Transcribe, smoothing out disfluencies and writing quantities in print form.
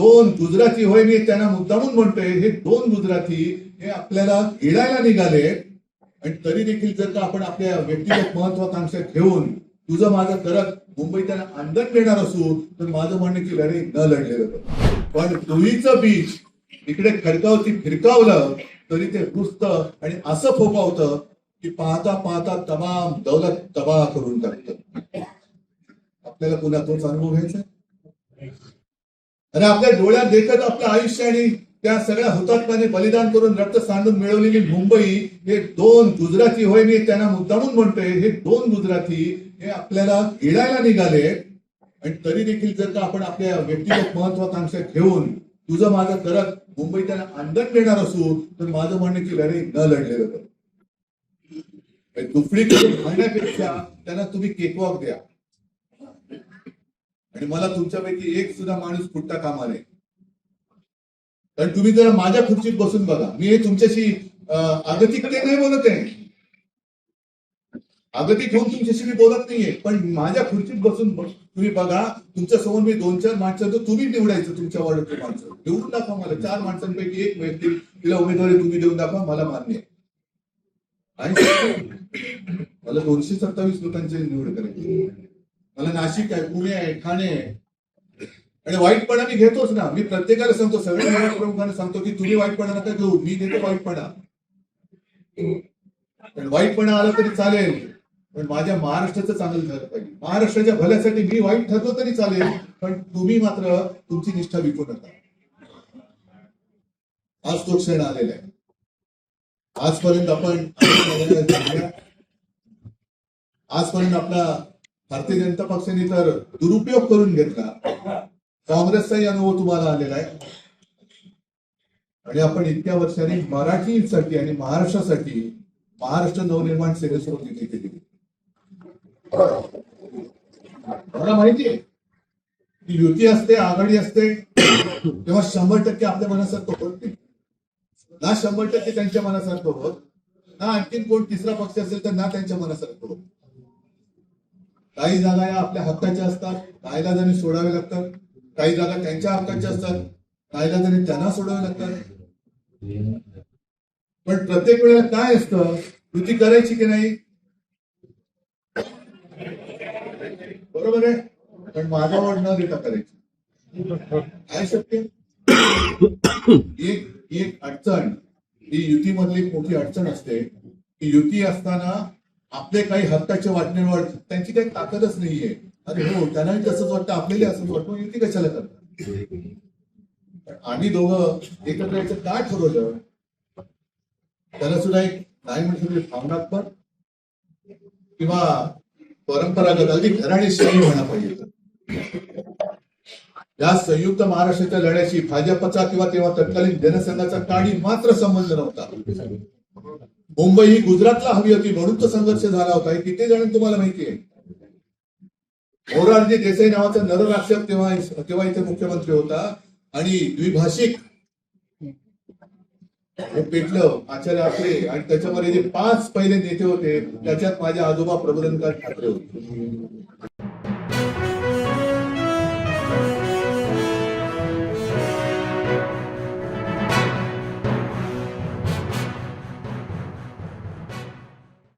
दोन गुजराती होय, मी त्यांना मुद्दामून म्हणतोय, हे दोन गुजराती हे आपल्याला गिळायला निघाले. आणि तरी देखील जर का आपण आपल्या व्यक्तिगत महत्वाकांक्षा ठेवून तुझं माझं करत मुंबई त्यांना आंदोलन देणार असू, तर माझं म्हणणं की लढाई न लढलेलं बरं. पण तुळीचं बीज इकडे खडकावती फिरकावलं तरी ते रुजतं आणि असं फोकावतं की पाहता पाहता तमाम दौलत तबाह करून टाकतं. आपल्याला पुन्हा तोच अनुभव घ्यायचा आणि आपल्या डोळ्यात देखत आपलं आयुष्य आणि त्या सगळ्या हुतात्म्याने बलिदान करून रक्त सांडून मिळवलेली मुंबई हे दोन गुजराती होय, मी त्यांना मुद्दामून म्हणतोय, हे दोन गुजराती हे आपल्याला गिळायला निघाले. आणि तरी देखील जर का आपण आपल्या व्यक्तिगत महत्वाकांक्षा ठेवून तुझं माझं करत मुंबई त्यांना आंदोलन देणार असू, तर माझं म्हणणं की लढाई न लढलेलं बरं. दुफडी करून खाण्यापेक्षा त्यांना तुम्ही केकवॉक द्या. आणि मला तुमच्यापैकी एक सुद्धा माणूस फुटता कामा नये. कारण तुम्ही जरा माझ्या खुर्चीत बसून बघा, मी हे तुमच्याशी आगतिकते नाही बोलत आहे, आगतिक होऊन तुमच्याशी मी बोलत नाहीये, पण माझ्या खुर्चीत बसून तुम्ही बघा, तुमच्या समोर मी 2-4 माणसं, तुम्ही निवडायचं तुमच्या वार्डातले माणसं निवडून दाखवा मला. 4 माणसांपैकी एक व्यक्ती तिला उमेदवारी तुम्ही देऊन दाखवा, मला मान्य आहे. आणि मला 227 लोकांची निवड करायची. मला नाशिक आहे, पुणे आहे, ठाणे आहे. आणि वाईटपणा मी घेतोच ना. मी प्रत्येकाला सांगतो, सगळ्या प्रमुखांना सांगतो की तुम्ही वाईटपणा नका घेऊ, मी घेतो वाईटपणा. पण वाईटपणा आला तरी चालेल, पण माझ्या महाराष्ट्राचं चांगलं झालं पाहिजे. महाराष्ट्राच्या भल्यासाठी मी वाईट ठरलो तरी चालेल, पण तुम्ही मात्र तुमची निष्ठा विकू नका. आज तो क्षण आलेला आहे. आजपर्यंत आजपर्यंत आपला भारतीय जनता पक्षाने तर दुरुपयोग करून घेतला. काँग्रेसचाही अनुभव तुम्हाला आलेला आहे. आणि आपण इतक्या वर्षांनी मराठीसाठी आणि महाराष्ट्रासाठी महाराष्ट्र नवनिर्माण सेनेसोबत युती केली. मला माहिती आहे की युती असते, आघाडी असते, तेव्हा 100% आपल्या मनासारखं होत नाही ना. 100% त्यांच्या मनासारखं होत ना. आणखीन कोण तिसरा पक्ष असेल तर ना त्यांच्या मनासारखं होत. काही जागा या आपल्या हक्काच्या असतात, काही जणी सोडावे लागतात. काही जागा त्यांच्या हक्काच्या असतात, काही जणी त्यांना सोडावे लागतात. पण प्रत्येक वेळेला काय असतं, युती करायची की नाही, बरोबर आहे, पण माझ्यावर न देता करायची. काय शक्य? एक अडचण ही युतीमधली मोठी अडचण असते की युती असताना आपले काही हक्काचे वाटण्यावर त्यांची काही ताकदच नाहीये. अरे हो, त्यांनाही तसंच वाटतं, आपल्याला असंच वाटतं, युती कशाला करतात. आम्ही दोघं एकत्र यायचं काय ठरवलं, त्याला सुद्धा एक नाही म्हणजे भावनात्मक किंवा परंपरागत अगदी घराणेशाही म्हणा पाहिजे. या संयुक्त महाराष्ट्राच्या लढ्याशी भाजपचा किंवा तेव्हा तत्कालीन जनसंघाचा काळी मात्र संबंध नव्हता. मुंबई ही गुजरातला हवी होती म्हणून तो संघर्ष झाला होता. हे किती जण तुम्हाला माहिती आहे. मोरारजी देसाई नावाचा नरराक्षक तेव्हा इथे मुख्यमंत्री होता आणि द्विभाषिक हे पेटलं आचार्य आपले. आणि त्याच्यामध्ये जे 5 पहिले नेते होते त्याच्यात माझे आजोबा प्रबोधनकार ठाकरे होते.